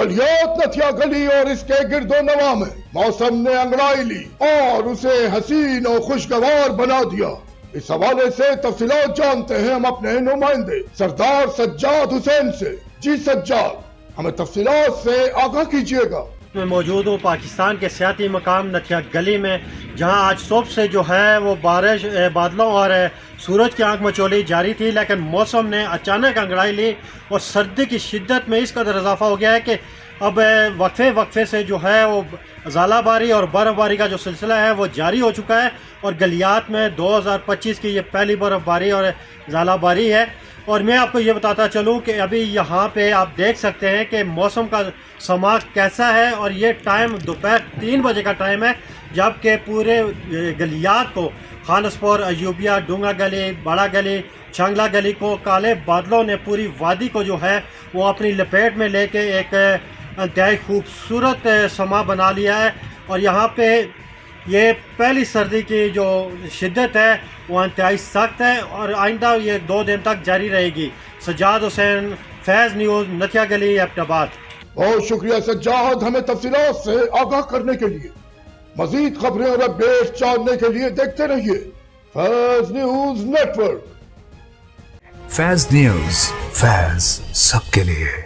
गलियात नथिया गली और इसके गिरदो नवा में मौसम ने अंगड़ाई ली और उसे हसीन और खुशगवार बना दिया। इस हवाले से तफसीलात जानते हैं हम अपने नुमाइंदे सरदार सज्जाद हुसैन से। जी सज्जाद, हमें तफसीलात से आगाह कीजिएगा। मैं मौजूद हूँ पाकिस्तान के सियाती मकाम नथिया गली में, जहाँ आज सुबह से जो है वो बारिश, बादलों और सूरज की आंख मचोली जारी थी, लेकिन मौसम ने अचानक अंगड़ाई ली और सर्दी की शिद्दत में इस कदर इजाफा हो गया है कि अब वक्फे से जो है वो ज़ालाबारी और बर्फ़बारी का जो सिलसिला है वो जारी हो चुका है और गलियात में 2025 की ये पहली बर्फ़बारी और ज़ालाबारी है। और मैं आपको ये बताता चलूँ कि अभी यहाँ पे आप देख सकते हैं कि मौसम का समा कैसा है और ये टाइम दोपहर 3 बजे का टाइम है, जबकि पूरे गलियात को खानसपुर, अयूबिया, डूंगा गली, बड़ा गली, छंगला गली को काले बादलों ने पूरी वादी को जो है वो अपनी लपेट में लेके एक इंतहाई खूबसूरत समा बना लिया है। और यहाँ पे ये पहली सर्दी की जो शिद्दत है वो इंतहाई सख्त है और आइंदा ये 2 दिन तक जारी रहेगी। सज्जाद हुसैन, फैज़ न्यूज़, नथिया गली, एबटाबाद। बहुत शुक्रिया सज्जाद, हमें तफसीलात से आगाह करने के लिए। मजीद खबरें और अपडेट जानने के लिए देखते रहिए फैज़ न्यूज़ नेटवर्क। फैज़ न्यूज़, फैज़ सबके लिए।